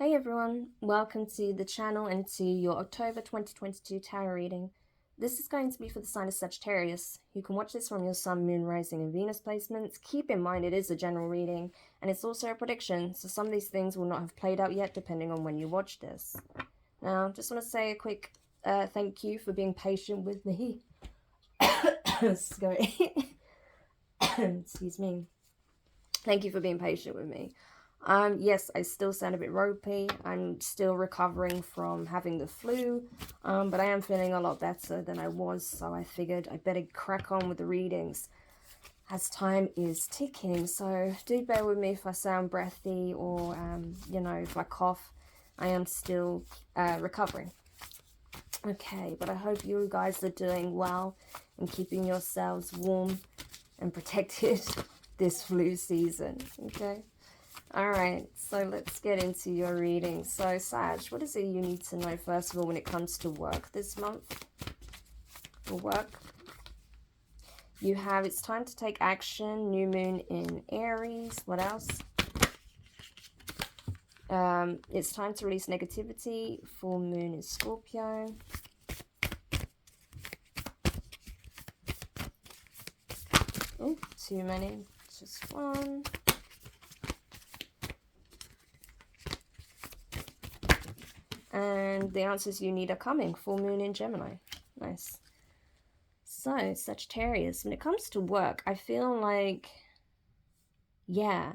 Hey everyone, welcome to the channel and to your October 2022 tarot reading. This is going to be for the sign of Sagittarius. You can watch this from your Sun, Moon, Rising and Venus placements. Keep in mind it is a general reading and it's also a prediction, so some of these things will not have played out yet depending on when you watch this. Now, just want to say a quick thank you for being patient with me. Sorry. Excuse me. Thank you for being patient with me. Yes, I still sound a bit ropey. I'm still recovering from having the flu, but I am feeling a lot better than I was, so I figured I better crack on with the readings as time is ticking. So do bear with me if I sound breathy or, you know, if I cough. I am still recovering. Okay, but I hope you guys are doing well and keeping yourselves warm and protected this flu season, okay? Alright, so let's get into your reading. So, Sag, what is it you need to know, first of all, when it comes to work this month? For work, you have, it's time to take action, new moon in Aries. What else? It's time to release negativity, full moon in Scorpio. Oh, too many, just one. And the answers you need are coming. Full moon in Gemini. Nice. So, Sagittarius, when it comes to work, I feel like, yeah,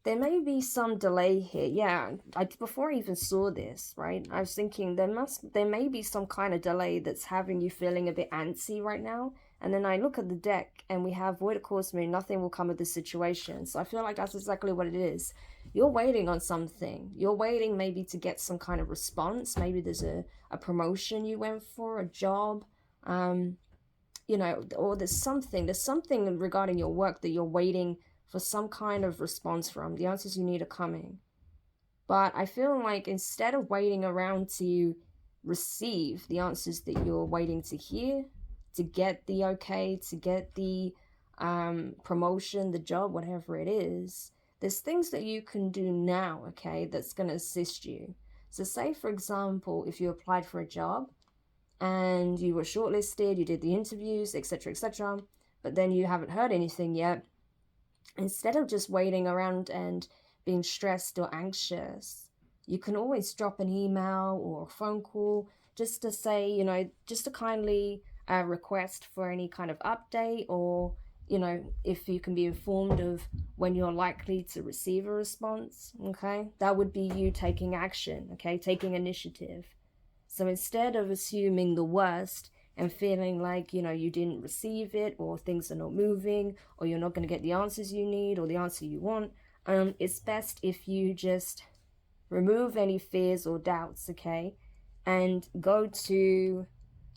there may be some delay here. Yeah, before I even saw this, right, I was thinking there may be some kind of delay that's having you feeling a bit antsy right now. And then I look at the deck and we have Void of Course Moon, nothing will come of this situation. So I feel like that's exactly what it is. You're waiting on something. You're waiting maybe to get some kind of response. Maybe there's a promotion you went for, a job, you know, or there's something regarding your work that you're waiting for some kind of response from. The answers you need are coming. But I feel like instead of waiting around to receive the answers that you're waiting to hear, to get the okay, to get the promotion, the job, whatever it is, there's things that you can do now, okay, that's going to assist you. So say, for example, if you applied for a job and you were shortlisted, you did the interviews, etc., etc., but then you haven't heard anything yet, instead of just waiting around and being stressed or anxious, you can always drop an email or a phone call just to say, you know, just to kindly request for any kind of update, or, you know, if you can be informed of when you're likely to receive a response, okay? That would be you taking action, okay? Taking initiative. So instead of assuming the worst and feeling like, you know, you didn't receive it, or things are not moving, or you're not going to get the answers you need or the answer you want, it's best if you just remove any fears or doubts, okay? And go to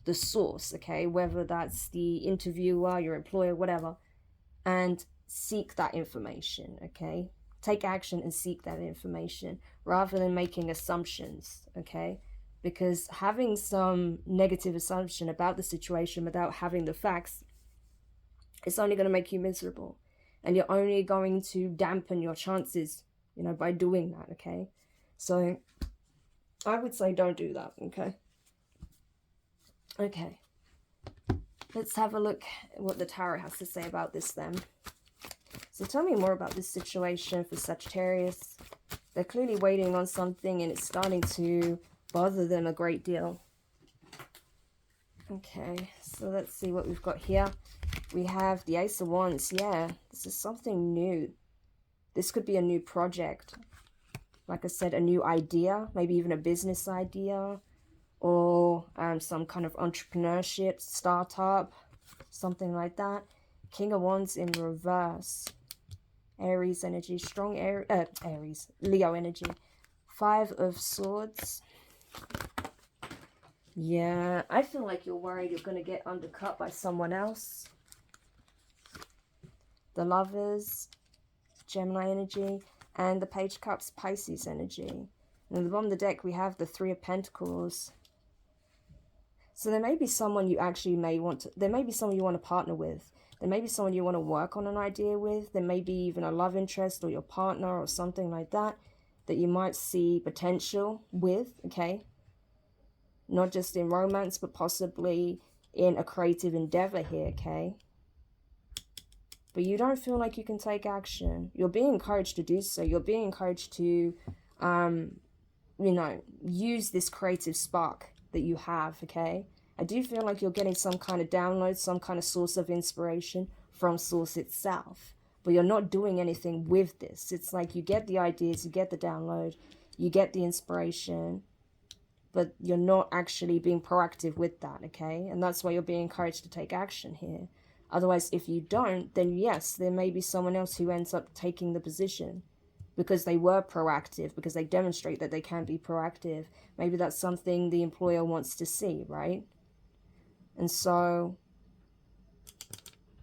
the source, okay? Whether that's the interviewer, your employer, whatever, and seek that information, okay? Take action and seek that information rather than making assumptions, okay? Because having some negative assumption about the situation without having the facts, it's only going to make you miserable. And you're only going to dampen your chances, you know, by doing that, okay? So I would say don't do that, okay? Okay. Let's have a look at what the tarot has to say about this then. So tell me more about this situation for Sagittarius. They're clearly waiting on something and it's starting to bother them a great deal. Okay, so let's see what we've got here. We have the Ace of Wands. Yeah, this is something new. This could be a new project. Like I said, a new idea, maybe even a business idea, or some kind of entrepreneurship, startup, something like that. King of Wands in reverse. Aries energy, strong Aries, Leo energy. 5 of Swords. Yeah, I feel like you're worried you're going to get undercut by someone else. The Lovers, Gemini energy, and the Page of Cups, Pisces energy. And at the bottom of the deck, we have the 3 of Pentacles. So there may be someone you actually may want to, there may be someone you want to partner with. There may be someone you want to work on an idea with. There may be even a love interest or your partner or something like that that you might see potential with, okay? Not just in romance, but possibly in a creative endeavor here, okay? But you don't feel like you can take action. You're being encouraged to do so. You're being encouraged to, you know, use this creative spark that you have, okay? I do feel like you're getting some kind of download, some kind of source of inspiration from source itself. But you're not doing anything with this. It's like you get the ideas, you get the download, you get the inspiration, but you're not actually being proactive with that, okay? And that's why you're being encouraged to take action here. Otherwise, if you don't, then yes, there may be someone else who ends up taking the position because they were proactive, because they demonstrate that they can be proactive. Maybe that's something the employer wants to see, right? And so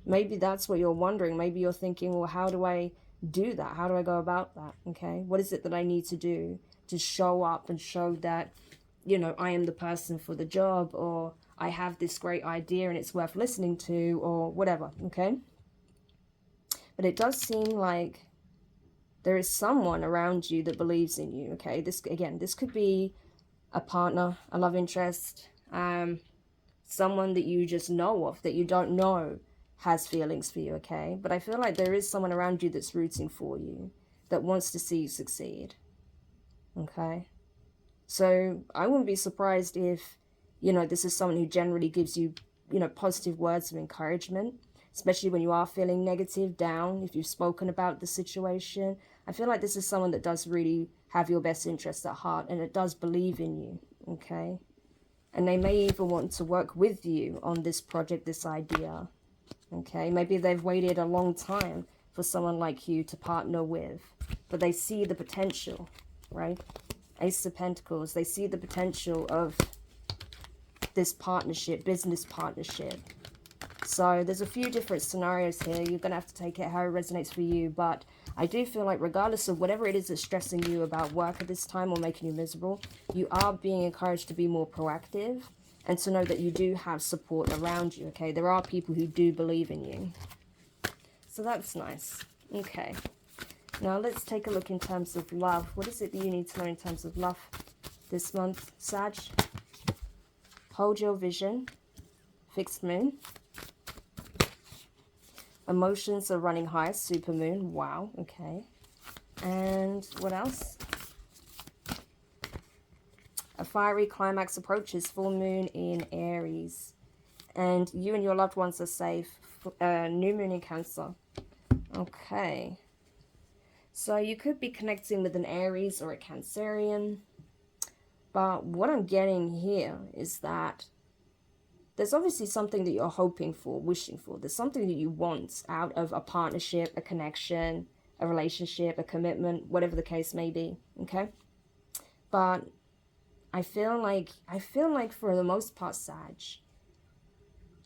maybe that's what you're wondering. Maybe you're thinking, well, how do I do that? How do I go about that? Okay, what is it that I need to do to show up and show that, you know, I am the person for the job, or I have this great idea and it's worth listening to, or whatever, okay? But it does seem like there is someone around you that believes in you, okay? This, again, this could be a partner, a love interest, someone that you just know of, that you don't know has feelings for you, okay? But I feel like there is someone around you that's rooting for you, that wants to see you succeed, okay? So I wouldn't be surprised if, you know, this is someone who generally gives you, you know, positive words of encouragement, especially when you are feeling negative, down, if you've spoken about the situation. I feel like this is someone that does really have your best interests at heart, and it does believe in you, okay? And they may even want to work with you on this project, this idea, okay? Maybe they've waited a long time for someone like you to partner with, but they see the potential, right? Ace of Pentacles, they see the potential of this partnership, business partnership. So there's a few different scenarios here. You're going to have to take it how it resonates for you. But I do feel like regardless of whatever it is that's stressing you about work at this time or making you miserable, you are being encouraged to be more proactive and to know that you do have support around you, okay? There are people who do believe in you. So that's nice. Okay. Now let's take a look in terms of love. What is it that you need to know in terms of love this month, Sag? Hold your vision. Fixed moon. Emotions are running high. Super moon. Wow. Okay. And what else? A fiery climax approaches. Full moon in Aries. And you and your loved ones are safe. New moon in Cancer. Okay. So you could be connecting with an Aries or a Cancerian. But what I'm getting here is that there's obviously something that you're hoping for, wishing for. There's something that you want out of a partnership, a connection, a relationship, a commitment, whatever the case may be, okay? But I feel like for the most part, Sag,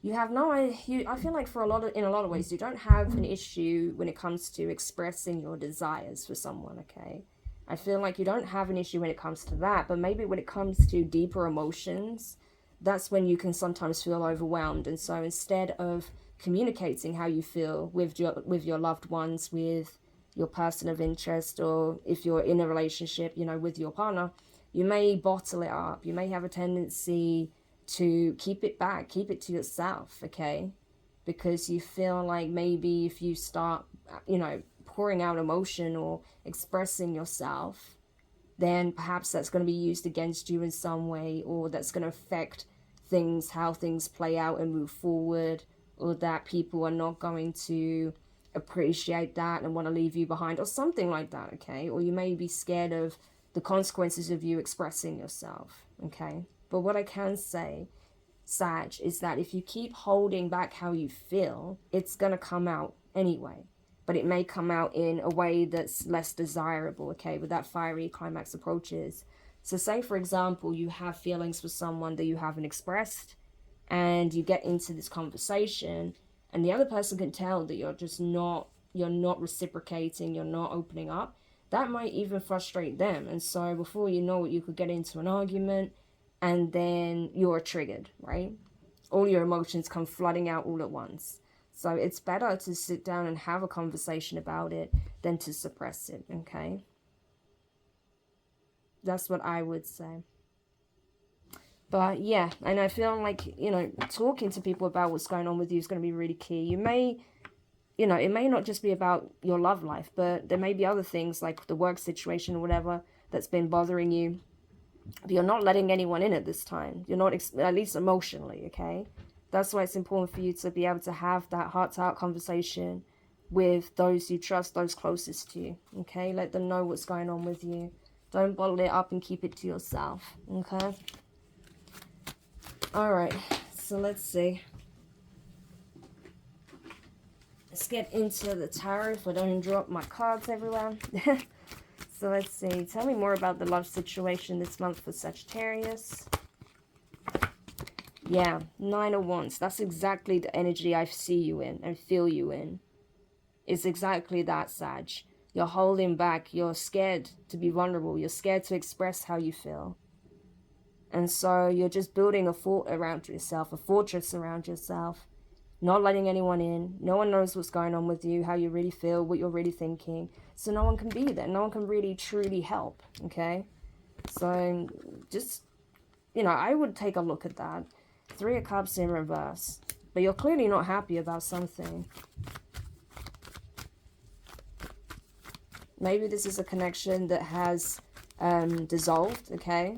you have no idea. I feel like in a lot of ways, you don't have an issue when it comes to expressing your desires for someone, okay? I feel like you don't have an issue when it comes to that, but maybe when it comes to deeper emotions, that's when you can sometimes feel overwhelmed. And so instead of communicating how you feel with your loved ones, with your person of interest, or if you're in a relationship, you know, with your partner, you may bottle it up. You may have a tendency to keep it back, keep it to yourself, okay? Because you feel like maybe if you start, you know, pouring out emotion or expressing yourself, then perhaps that's going to be used against you in some way, or that's going to affect things, how things play out and move forward, or that people are not going to appreciate that and want to leave you behind, or something like that, okay? Or you may be scared of the consequences of you expressing yourself, okay? But what I can say, Sag, is that if you keep holding back how you feel, it's going to come out anyway. But it may come out in a way that's less desirable, okay, with that fiery climax approaches. So say, for example, you have feelings for someone that you haven't expressed, and you get into this conversation, and the other person can tell that you're not reciprocating, you're not opening up. That might even frustrate them. And so before you know it, you could get into an argument, and then you're triggered, right? All your emotions come flooding out all at once. So it's better to sit down and have a conversation about it than to suppress it, okay? That's what I would say. But yeah, and I feel like, you know, talking to people about what's going on with you is going to be really key. You may, you know, it may not just be about your love life, but there may be other things like the work situation or whatever that's been bothering you. But you're not letting anyone in at this time. You're not, at least emotionally, okay? That's why it's important for you to be able to have that heart-to-heart conversation with those you trust, those closest to you, okay? Let them know what's going on with you. Don't bottle it up and keep it to yourself, okay? All right, so let's see. Let's get into the tarot if I don't drop my cards everywhere. So let's see. Tell me more about the love situation this month for Sagittarius. Yeah, 9 of Wands. That's exactly the energy I see you in and feel you in. It's exactly that, Sag. You're holding back. You're scared to be vulnerable. You're scared to express how you feel. And so you're just building a fort around yourself, a fortress around yourself, not letting anyone in. No one knows what's going on with you, how you really feel, what you're really thinking. So no one can be there. No one can really, truly help, okay? So just, you know, I would take a look at that. 3 of Cups in reverse. But you're clearly not happy about something. Maybe this is a connection that has dissolved, okay?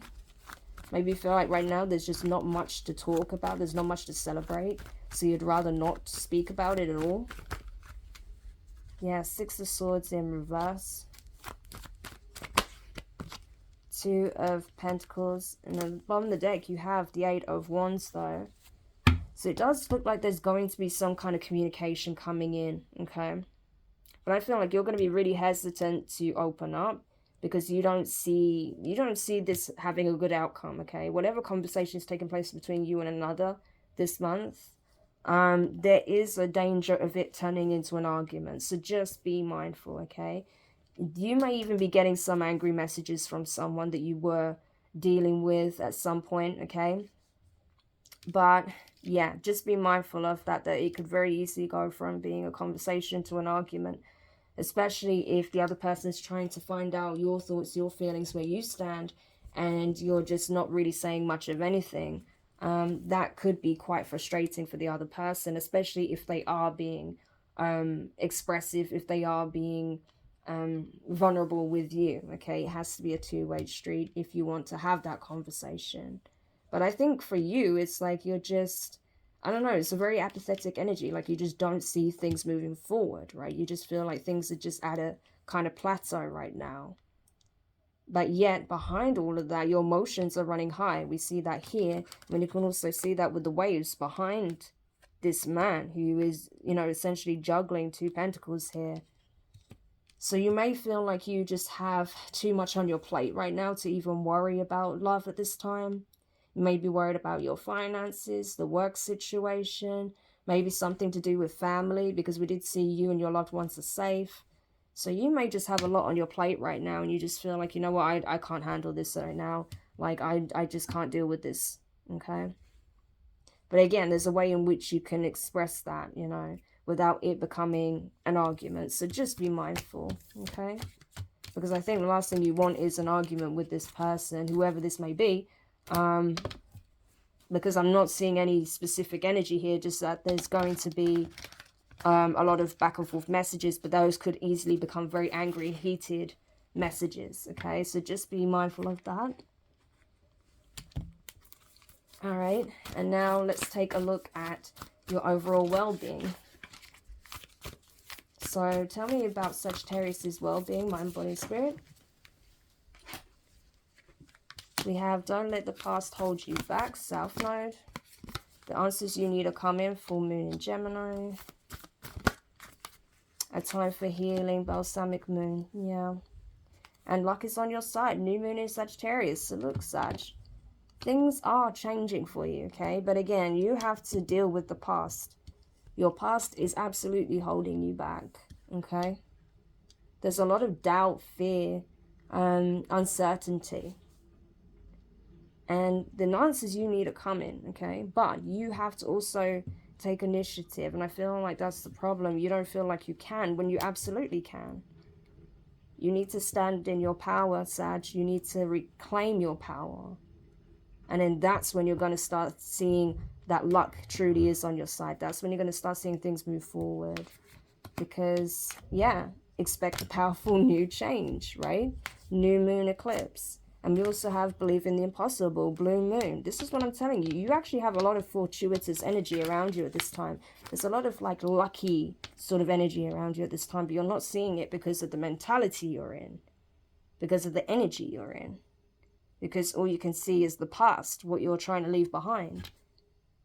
Maybe you feel like right now there's just not much to talk about. There's not much to celebrate. So you'd rather not speak about it at all. Yeah, 6 of Swords in reverse. 2 of Pentacles. And then bottom of the deck you have the 8 of Wands though. So it does look like there's going to be some kind of communication coming in, okay? But I feel like you're going to be really hesitant to open up, because you don't see this having a good outcome, okay? Whatever conversation is taking place between you and another this month, there is a danger of it turning into an argument. So just be mindful, okay? You may even be getting some angry messages from someone that you were dealing with at some point, okay? But yeah, just be mindful of that it could very easily go from being a conversation to an argument, especially if the other person is trying to find out your thoughts, your feelings, where you stand, and you're just not really saying much of anything. That could be quite frustrating for the other person, especially if they are being expressive, if they are being vulnerable with you, okay? It has to be a two-way street if you want to have that conversation. But I think for you, it's like you're just, I don't know, it's a very apathetic energy. Like you just don't see things moving forward, right? You just feel like things are just at a kind of plateau right now. But yet behind all of that, your emotions are running high. We see that here. I mean, you can also see that with the waves behind this man who is, you know, essentially juggling 2 pentacles here. So you may feel like you just have too much on your plate right now to even worry about love at this time. You may be worried about your finances, the work situation, maybe something to do with family, because we did see you and your loved ones are safe. So you may just have a lot on your plate right now, and you just feel like, you know what, I can't handle this right now. Like, I just can't deal with this, okay? But again, there's a way in which you can express that, you know, without it becoming an argument. So just be mindful, okay? Because I think the last thing you want is an argument with this person, whoever this may be, because I'm not seeing any specific energy here, just that there's going to be a lot of back and forth messages, but those could easily become very angry, heated messages, okay? So just be mindful of that. All right, and now let's take a look at your overall well-being. So tell me about Sagittarius's well-being, mind, body, spirit. We have don't let the past hold you back, South Node. The answers you need are coming, full moon in Gemini. A time for healing, balsamic moon, yeah. And luck is on your side, new moon in Sagittarius. So look, Sag, things are changing for you, okay? But again, you have to deal with the past. Your past is absolutely holding you back, okay? There's a lot of doubt, fear, uncertainty. And the answers you need are coming, okay? But you have to also Take initiative. And I feel like that's the problem. You don't feel like you can when you absolutely can. You need to stand in your power, Sag. You need to reclaim your power. And then that's when you're going to start seeing that luck truly is on your side. That's when you're going to start seeing things move forward. Because, yeah, expect a powerful new change, right? New moon eclipse. And we also have believe in the impossible, blue moon. This is what I'm telling you. You actually have a lot of fortuitous energy around you at this time. There's a lot of like lucky sort of energy around you at this time, but you're not seeing it because of the mentality you're in, because of the energy you're in, because all you can see is the past, what you're trying to leave behind.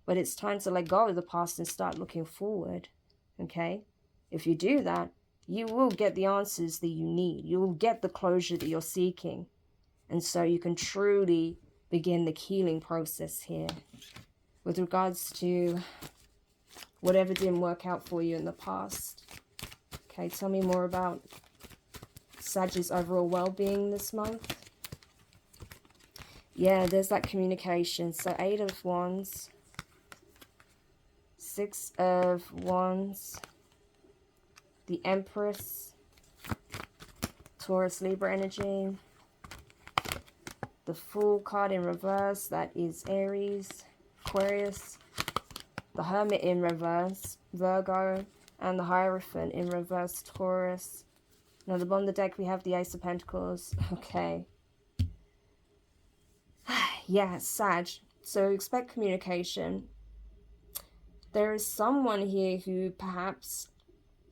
But it's time to let go of the past and start looking forward, okay? If you do that, you will get the answers that you need. You will get the closure that you're seeking. And so you can truly begin the healing process here. With regards to whatever didn't work out for you in the past. Okay, tell me more about Sag's overall well-being this month. Yeah, there's that communication. So 8 of Wands. 6 of Wands. The Empress. Taurus, Libra energy. The Fool card in reverse, that is Aries, Aquarius. The Hermit in reverse, Virgo. And the Hierophant in reverse, Taurus. Now, the bottom of the deck, we have the Ace of Pentacles. Okay. Yeah, Sag. So expect communication. There is someone here who perhaps,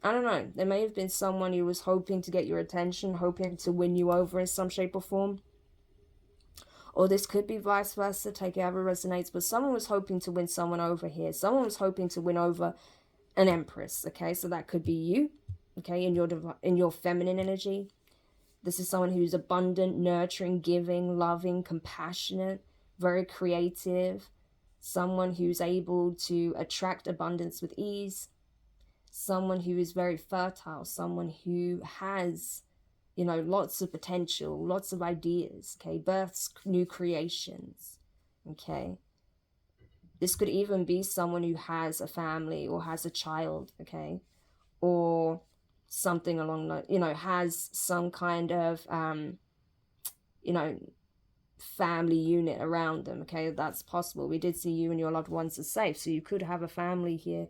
I don't know, there may have been someone who was hoping to get your attention, hoping to win you over in some shape or form. Or this could be vice versa, take it however it resonates, but someone was hoping to win someone over here. Someone was hoping to win over an Empress, okay? So that could be you, okay, in your feminine energy. This is someone who's abundant, nurturing, giving, loving, compassionate, very creative. Someone who's able to attract abundance with ease. Someone who is very fertile. Someone who has, you know, lots of potential, lots of ideas, okay? Births, new creations, okay? This could even be someone who has a family or has a child, okay? Or something along the, you know, has some kind of, you know, family unit around them, okay? That's possible. We did see you and your loved ones are safe, so you could have a family here.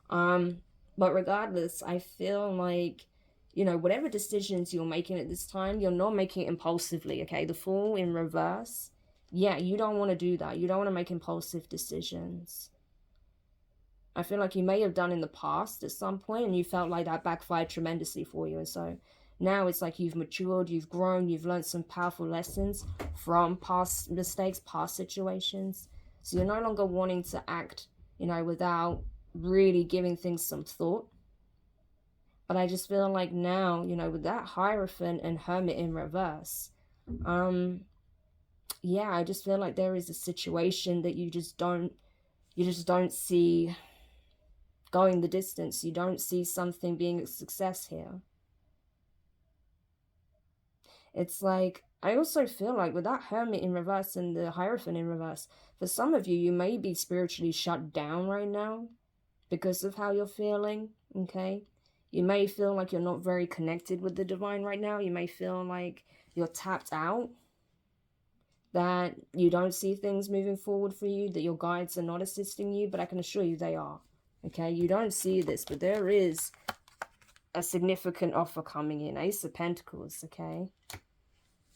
But regardless, I feel like, you know, whatever decisions you're making at this time, you're not making it impulsively, okay? The Fool in reverse, yeah, you don't want to do that. You don't want to make impulsive decisions. I feel like you may have done in the past at some point and you felt like that backfired tremendously for you. And so now it's like you've matured, you've grown, you've learned some powerful lessons from past mistakes, past situations. So you're no longer wanting to act, you know, without really giving things some thought. But I just feel like now, you know, with that Hierophant and Hermit in reverse, yeah, I just feel like there is a situation that you just don't see going the distance. You don't see something being a success here. It's like, I also feel like with that Hermit in reverse and the Hierophant in reverse, for some of you, you may be spiritually shut down right now because of how you're feeling, okay? You may feel like you're not very connected with the divine right now. You may feel like you're tapped out, that you don't see things moving forward for you, that your guides are not assisting you, but I can assure you they are, okay? You don't see this, but there is a significant offer coming in. Ace of Pentacles, okay?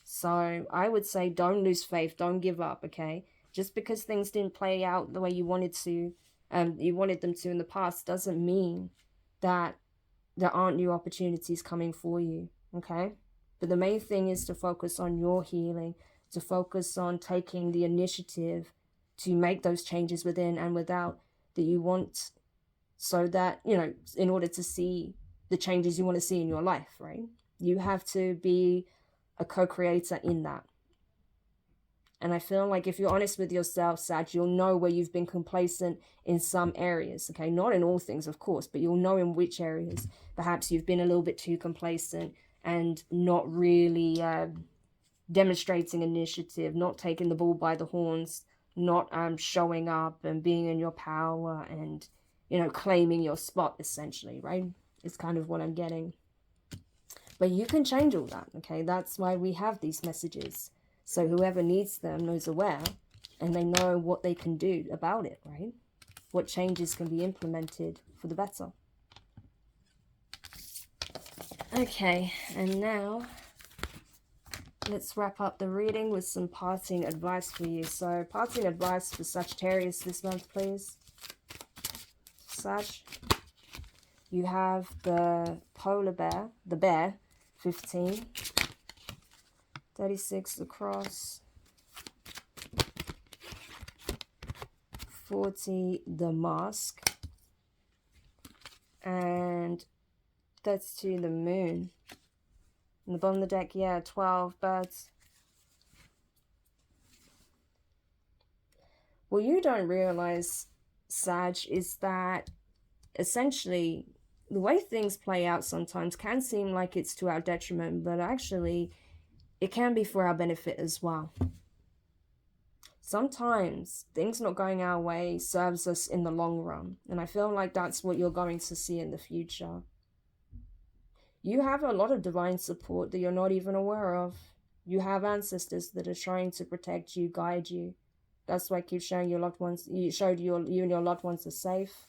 So I would say don't lose faith, don't give up, okay? Just because things didn't play out the way you wanted to, you wanted them to in the past, doesn't mean that there aren't new opportunities coming for you, okay? But the main thing is to focus on your healing, to focus on taking the initiative to make those changes within and without that you want, so that, you know, in order to see the changes you want to see in your life, right? You have to be a co-creator in that. And I feel like if you're honest with yourself, Sag, you'll know where you've been complacent in some areas, okay? Not in all things, of course, but you'll know in which areas perhaps you've been a little bit too complacent and not really demonstrating initiative, not taking the bull by the horns, not showing up and being in your power and, you know, claiming your spot, essentially, right? It's kind of what I'm getting. But you can change all that, okay? That's why we have these messages. So whoever needs them knows aware, and they know what they can do about it, right? What changes can be implemented for the better. Okay, and now let's wrap up the reading with some parting advice for you. So parting advice for Sagittarius this month, please. Sag, you have the polar bear, the bear, 15, 36 the cross, 40 the mask, and 32 the moon. And the bottom of the deck, yeah, 12 birds. What you don't realize, Sag, is that essentially the way things play out sometimes can seem like it's to our detriment, but actually it can be for our benefit as well. Sometimes things not going our way serves us in the long run, and I feel like that's what you're going to see in the future. You have a lot of divine support that you're not even aware of. You have ancestors that are trying to protect you, guide you. That's why I keep showing your loved ones, you and your loved ones are safe.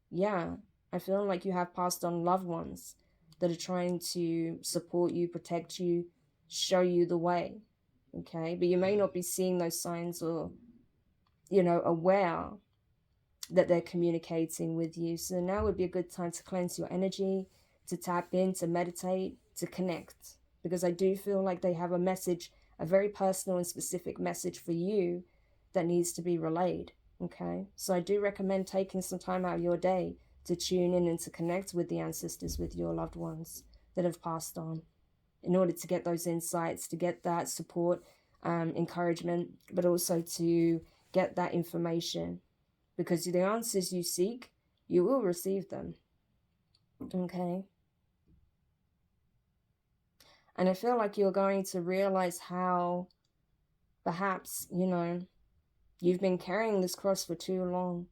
Yeah, I feel like you have passed on loved ones that are trying to support you, protect you, show you the way, okay? But you may not be seeing those signs or, you know, aware that they're communicating with you. So now would be a good time to cleanse your energy, to tap in, to meditate, to connect. Because I do feel like they have a message, a very personal and specific message for you that needs to be relayed, okay? So I do recommend taking some time out of your day to tune in and to connect with the ancestors, with your loved ones that have passed on, in order to get those insights, to get that support, encouragement, but also to get that information. Because the answers you seek, you will receive them, okay? And I feel like you're going to realize how perhaps, you know, you've been carrying this cross for too long.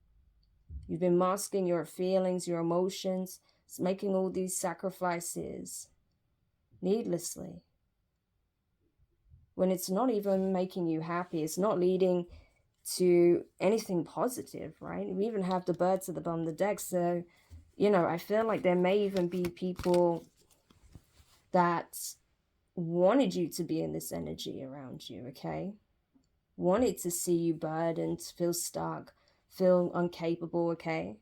You've been masking your feelings, your emotions, making all these sacrifices needlessly, when it's not even making you happy. It's not leading to anything positive, right? We even have the birds at the bottom of the deck. So, you know, I feel like there may even be people that wanted you to be in this energy around you, okay? Wanted to see you burdened, feel stuck, feel incapable, okay?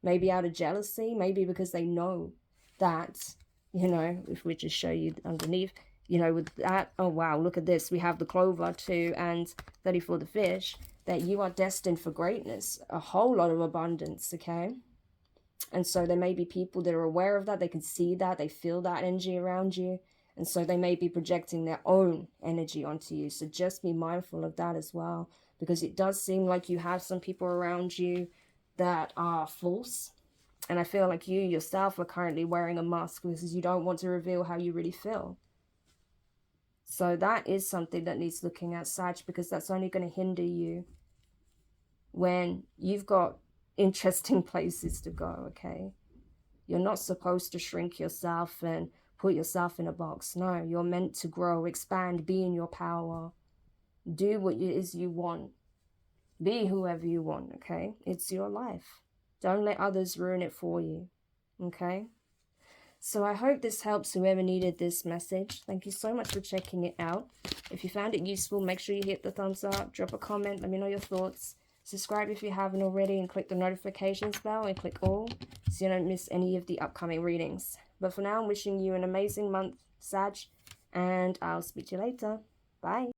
Maybe out of jealousy, maybe because they know that, you know, if we just show you underneath, you know, with that, oh wow, look at this, we have the clover too, and 34 the fish, that you are destined for greatness, a whole lot of abundance, okay? And so there may be people that are aware of that, they can see that, they feel that energy around you, and so they may be projecting their own energy onto you. So just be mindful of that as well, because it does seem like you have some people around you that are false. And I feel like you yourself are currently wearing a mask because you don't want to reveal how you really feel. So that is something that needs looking at, Sag, because that's only going to hinder you when you've got interesting places to go, okay? You're not supposed to shrink yourself and put yourself in a box. No, you're meant to grow, expand, be in your power. Do what it is you want. Be whoever you want, okay? It's your life. Don't let others ruin it for you, okay? So I hope this helps whoever needed this message. Thank you so much for checking it out. If you found it useful, make sure you hit the thumbs up, drop a comment, let me know your thoughts. Subscribe if you haven't already, and click the notifications bell and click all so you don't miss any of the upcoming readings. But for now, I'm wishing you an amazing month, Sag, and I'll speak to you later. Bye.